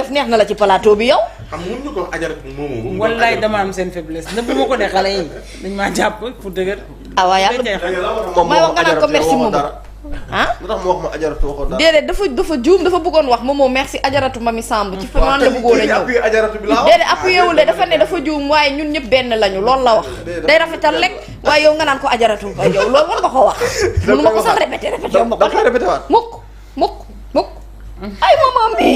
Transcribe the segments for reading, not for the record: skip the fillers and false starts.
def neex na la ci plateau bi yow. xam nga ñu ko ajaratu moomu. wallaay dama am seen faiblesse nëbb ma ko de xale yi dañ maa jàpp pour dëgër. ah waaw yàlla may wax nga naan ko merci moom ah lu tax mu wax ma ajaratu waxoon dara. déedéet dafa juum dafa bëggoon wax moom merci ajaratu Mami Samb ci fa man la bëggoon a ñëw déedéet appuyé wul de dafa ne dafa juum waaye ñun ñëpp benn lañu loolu la wax day rafetal rek waaye yow nga naan ko ajaratu waaye yow loolu war nga ko wax mënu ma ko sax répété yow ma ko répété waat mukk ay maman mi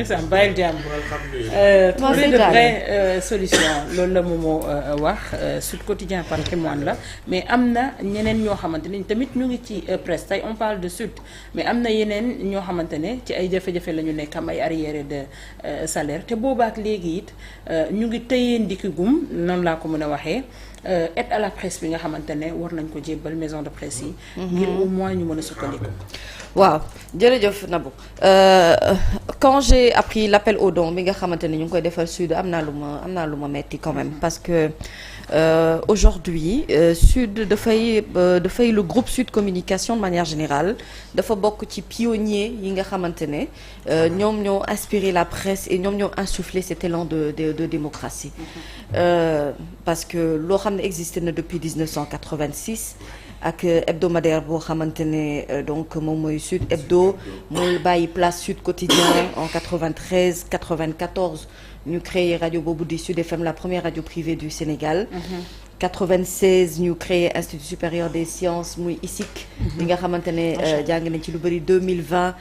Sam bàyyil jàmm trouver de vraies solutions loolu la moomoo wax Sud Quotidien patrimoine la mais am na ñeneen ñoo xamante ne tamit ñu ngi ci presse tey on parle de Sud mais am na yeneen ñoo xamante ne ci ay jafe-jafe la ñu nekk am ay arriéré de salaire te boobaak léegi it ñu ngi tëyee ndikigum noonu laa ko mën a waxee aide à la presse bi nga xamante ne war nañ ko jébbal maison de presse yi ngir au moins ñu mën a sukkandiku. waaw jërëjëf Nabou quand j'ai appris l'appel aux dons bi nga xamante ne ñu ngi koy defal Sud am naa lu ma metti quand même parce que aujourd'hui Sud dafay le groupe Sud Communication de manière générale dafa bokk ci pionnier yi nga xamante ne ñoom ñoo inspiré la presse et ñoom ñoo insufflé cet élan de démocratie parce que loo xam ne existé na depuis 1986 ak hebdomadaire boo xamante ne donc moom mooy Sud Hebdo mooy bàyyi place Sud Quotidien en 93 94 ñu créé rajo boobu di Sud FM la première radio privée du Sénégal 96 ñu créé Institut supérieur des sciences muy ISIC li nga xamante ne jàng nañ ci lu bëri 2020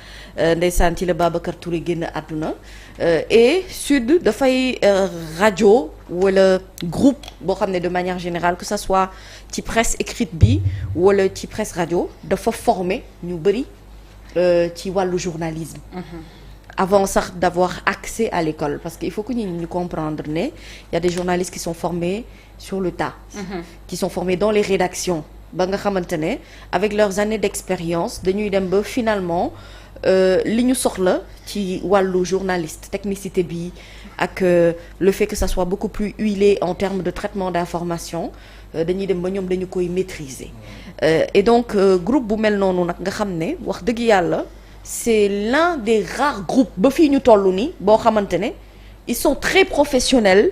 ndeysaan ci la Babacar Touré génn àdduna et Sud dafay rajo wala groupe boo xam ne de manière générale que ça soit ci presse écrite bi wala ci presse rajo dafa former ñu bëri ci wàllu journalisme avant sax d'avoir accès à l'école parce que il faut que ñu comprendre ne y a des journalistes qui sont formés sur le tas qui sont formés dans les rédactions ba nga xamante ne avec leurs années d'expérience dañuy dem ba finalement li ñu soxla ci wàllu journaliste technicité bi ak le fait que ça soit beaucoup plus huilé en termes de traitement d'information dañuy dem ba ñoom dañu koy maîtriser et donc groupe bu mel noonu nag nga xam ne wax dëgg yàlla c'est l'un des rares groupes ba fii ñu toll nii boo xamante ne ils sont très professionnels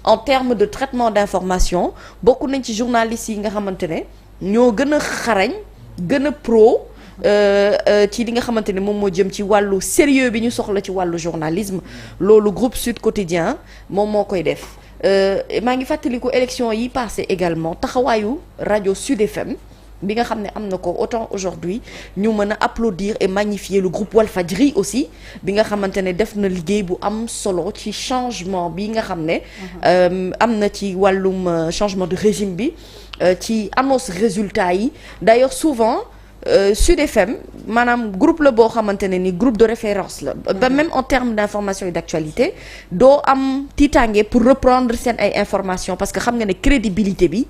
en termes de traitement d'information bokk nañ ci journalistes yi nga xamante ne ñoo gën a xarañ gën a pro ci li nga xamante ne moom moo jëm ci wàllu sérieux bi ñu soxla ci wàllu journalisme loolu groupe Sud Quotidien moom moo koy def maa ngi fàttaliku élection yi passé également taxawaayu rajo Sud FM bi nga xam ne am na ko autant aujourd'hui ñu mën a applaudir et magnifier le groupe Walfadjri aussi bi nga xamante ne def na liggéey bu am solo ci changement bi nga xam ne am na ci wàllum changement de régime bi ci annonce résultat yi d'ailleurs souvent Sud FM maanaam groupe la boo xamante ne ni groupe de référence la ba même en termes d'information et d'actualité doo am tiitaange pour reprendre seen ay informations parce que xam nga ne crédibilité bi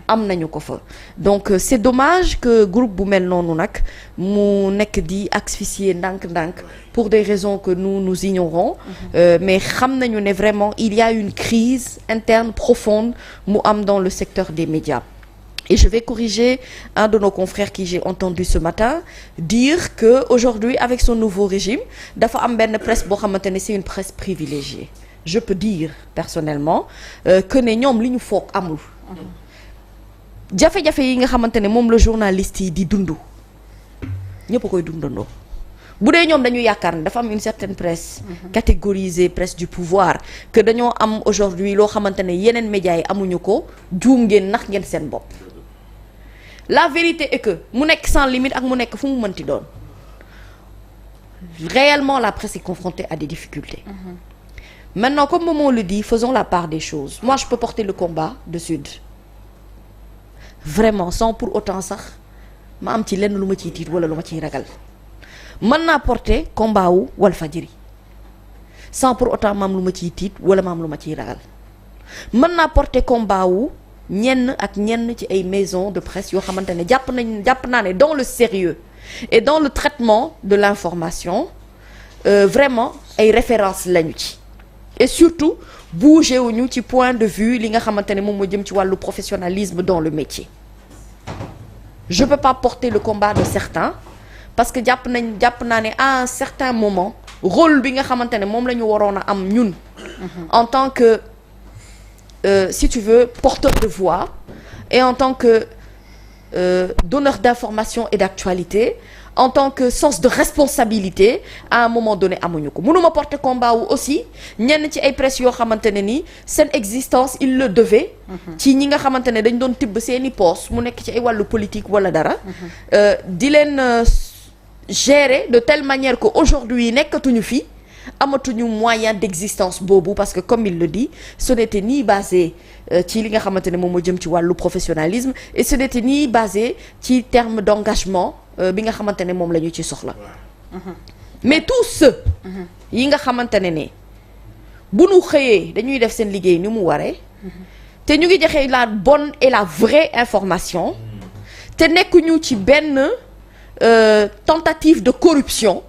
am nañu ko fa donc c'est dommage que groupe bu mel noonu nag mu nekk di asphyxier ndànk-ndànk pour des raisons que nous ignorons mais xam nañu ne vraiment il y a une crise interne profonde mu am dans le secteur des médias. Et je vais corriger un de nos confrères qui j'ai entendu ce matin dire que aujourd'hui avec son nouveau régime dafa am benn presse boo xamante ne c'est une presse privilégiée. Je peux dire personnellement que ne ñoom li ñu foog amul. jafe-jafe yi nga xamante ne moom la journaliste yi di dund ñëpp a koy dundandoo bu dee ñoom dañu yaakaar ne dafa am une certaine presse catégorisée presse du pouvoir que dañoo am aujourd'hui loo xamante ne yeneen médias yi amuñu ko juum ngeen nax ngeen seen bopp. La vérité est que mu nekk sans limite ak mu nekk fu mu mënti doon réellement la presse est confrontée à des difficultés maintenant comme Momo le dit faisons la part des choses moi je peux porter le combat de Sud vraiment sans pour autant sax ma am ci lenn lu ma ciy tiit wala lu ma ciy ragal mën naa porter combat wu Walfadjri sans pour autant ma am lu ma ciy tiit wala ma am lu ma ciy ragal mën naa porter combat wu ñenn ak ñenn ci ay maisons de presse yoo xamante ne jàpp naa ne dans le sérieux et dans le traitement de l'information vraiment ay références lañu ci et surtout bougé wuñu ci point de vue li nga xamante ne moom moo jëm ci wàllu professionnalisme dans le métier je peux pas porter le combat de certains parce que jàpp naa ne à un certain moment rôle bi nga xamante ne moom la ñu waroon a am ñun en tant que si tu veux porteur de voix et en tant que donneur d'information et d'actualité, en tant que sens de responsabilité, à un moment donné amuñu ko mënuma porter combat wu aussi ñenn ci ay presse yoo xamante ne ni seen existence il le devait ci ñi nga xamante ne dañ doon tibb seeni poste mu nekk ci ay wàllu politique wala dara di leen gérer de telle manière que aujourd'hui nekkatuñu fi amatuñu moyen d'existence boobu parce que comme il le dit ce n'était ni basé ci li nga xamante ne moom moo jëm ci wàllu professionnalisme et ce n'était ni basé ci terme d'engagement bi nga xamante ne moom la ñu ci soxla mais tous ceux yi nga xamante ne bu nu xëyee dañuy def seen liggéey ni mu waree te ñu ngi joxe la bonne et la vraie information te nekkuñu ci benn tentative de corruption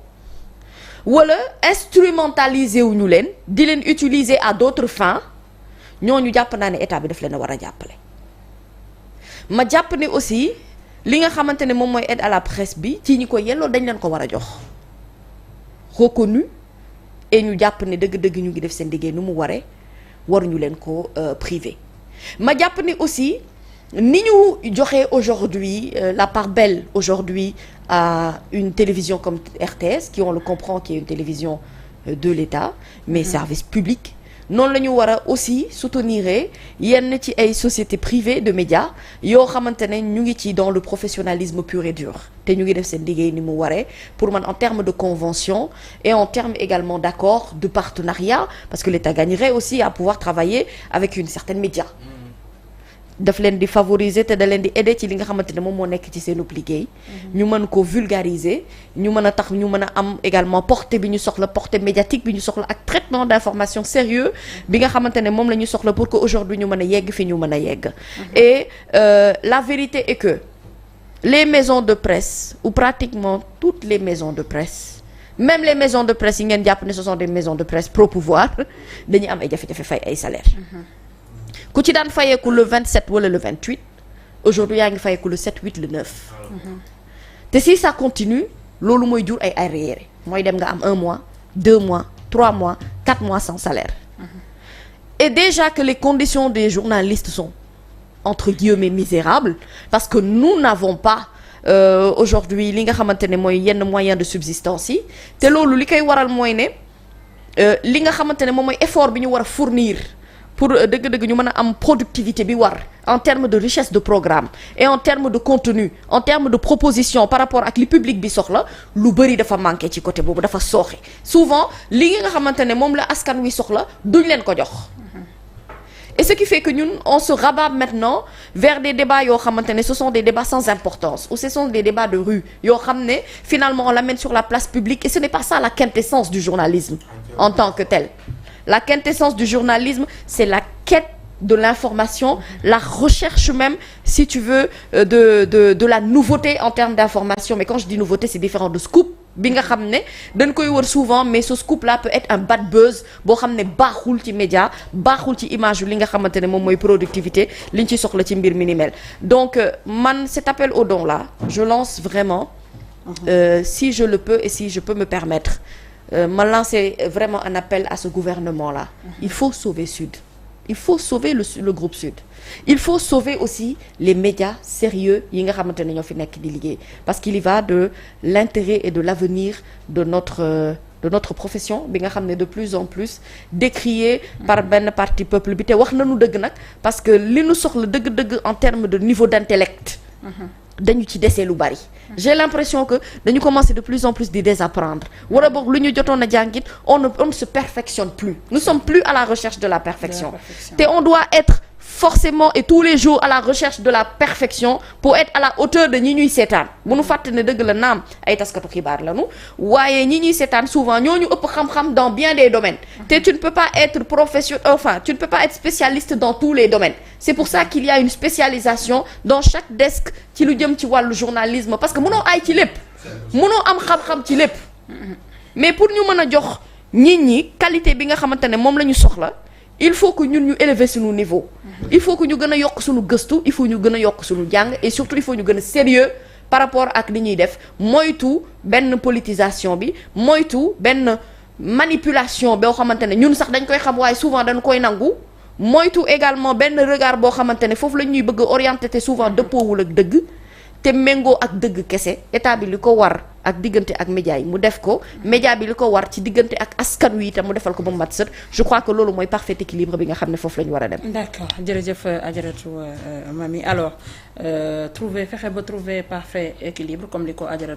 wala instrumentaliser wuñu leen di leen utiliser à d'autres fins ñooñu jàpp naa ne état bi daf leen a war a jàppale ma jàpp ne aussi li nga xamante ne moom mooy aide à la presse bi ci ñi ko yelloo dañ leen ko war a jox reconnu et ñu jàpp ne dëgg-dëgg ñu ngi def seen liggéey nu mu waree waruñu leen ko privé ma jàpp ne aussi ni ñu joxe aujourd'hui la part belle aujourd'hui à une télévision comme RTS qui on le comprend qui est une télévision de l'État mais service public noonu la ñu war a aussi soutenir yenn ci ay sociétés privées de médias yoo xamante ne ñu ngi ci dans le professionnalisme pur et dur te ñu ngi def seen liggéey ni mu waree pour man en termes de convention et en termes également d'accord de partenariat parce que l'État gagnerait aussi à pouvoir travailler avec une certaine média daf leen di favoriser te da leen di aider ci li nga xamante ne moom moo nekk ci seen liggéey ñu mën ko vulgariser ñu mën a tax ñu mën a am également portée bi ñu soxla portée médiatique bi ñu soxla ak traitement d'information sérieux bi nga xamante ne moom la ñu soxla pour que aujourd'hui ñu mën a yegg fi ñu mën a yegg et la vérité est que les maisons de presse ou pratiquement toutes les maisons de presse même les maisons de presse yi ngeen jàpp ne ce sont des maisons de presse pro pouvoir dañuy am ay jafe-jafe fay ay salaires ku ci daan fayeeku le 27 wala le 28 aujourd'hui yaa ngi fayeeku le 7 8 le 9 te si ça continue loolu mooy jur ay arriérés mooy dem nga am 1 mois 2 mois 3 mois 4 mois sans salaire et déjà que les conditions des journalistes sont entre guillemets misérables parce que nous n'avons pas aujourd'hui li nga xamante ne mooy yenn moyens de subsistance yi te loolu li koy waral mooy ne li nga xamante ne moom mooy effort bi ñu war a fournir pour dëgg-dëgg ñu mën a am productivité bi war en termes de richesse de programme et en termes de contenu en termes de proposition par rapport ak li public bi soxla lu bëri dafa manqué ci côté boobu dafa sooxe souvent li nga xamante ne moom la askan wi soxla duñ leen ko jox et ce qui fait que ñun on se rabat maintenant vers des débats yoo xamante ne ce sont des débats sans importance ou ce sont des débats de rue yoo xam ne finalement on l'amène sur la place publique et ce n'est pas ça la quintessence du journalisme en tant que tel. La quintessence du journalisme, c'est la quête de l'information, la recherche même, si tu veux, de la nouveauté en termes d'information. Mais quand je dis nouveauté, c'est différent de scoop. Bi nga xam ne dañ koy wër souvent mais ce scoop là peut être un bad buzz boo xam ne baaxul ci média baaxul ci image li nga xamante ne moom mooy productivité liñ ci soxla ci mbir mi ni mel. Donc man cet appel au don là, je lance vraiment si je le peux et si je peux me permettre. Ma lancer vraiment un appel à ce gouvernement-là. Il faut sauver Sud. Il faut sauver le groupe Sud. Il faut sauver aussi les médias sérieux yi nga xamante ne ñoo fi nekk di liggéey parce qu'il y va de l'intérêt et de l'avenir de notre profession bi nga xam ne de plus en plus décriée par benn partie peuple bi te wax nañu dëgg nag parce que li nu soxla dëgg-dëgg en termes de niveau d'intellect dañu ci desee lu bari j'ai l'impression que dañu commencer de plus en plus di désapprendre wala boog lu ñu jotoon a jàngit on ne se perfectionne plus nous sommes plus à la recherche de la perfection te on doit être forcément et tous les jours à la recherche de la perfection pour être à la hauteur de ñi ñuy seetaan bu nu fàtte ne dëgg la naam ay taskatu xibaar lañu waaye ñi ñuy seetaan souvent ñooñu ëpp xam-xam dans bien des domaines te tu ne peux pas être tu ne peux pas être spécialiste dans tous les domaines c'est pour ça qu'il y a une spécialisation dans chaque desk ci lu jëm ci wàllu journalisme parce que mënoo ay ci lépp mënoo am xam-xam ci lépp mais pour ñu mën a jox nit ñi qualité bi nga xamante ne moom la ñu soxla il faut que ñun ñu élever suñu niveau. il faut que ñu gën a yokk suñu gëstu il faut ñu gën a yokk suñu jàng et surtout il faut ñu gën a sérieux par rapport ak li ñuy def moytu benn politisation bi moytu benn manipulation boo xamante ne ñun sax dañ koy xam waaye souvent dañ koy nangu moytu également benn regard boo xamante ne foofu la ñuy bëgg a orienté te souvent dëppoowul ak dëgg te méngoo ak dëgg kese état bi li ko war ak diggante ak média yi mu def ko média bi li ko war ci diggante ak askan wi itam mu defal ko ba mu mat sët je crois que loolu mooy parfait équilibre bi nga xam ne foofu la ñu war a dem. d'accord jërëjëf Adjaratou Mamy alors fexe ba trouver parfait équilibre comme li ko Adjaratou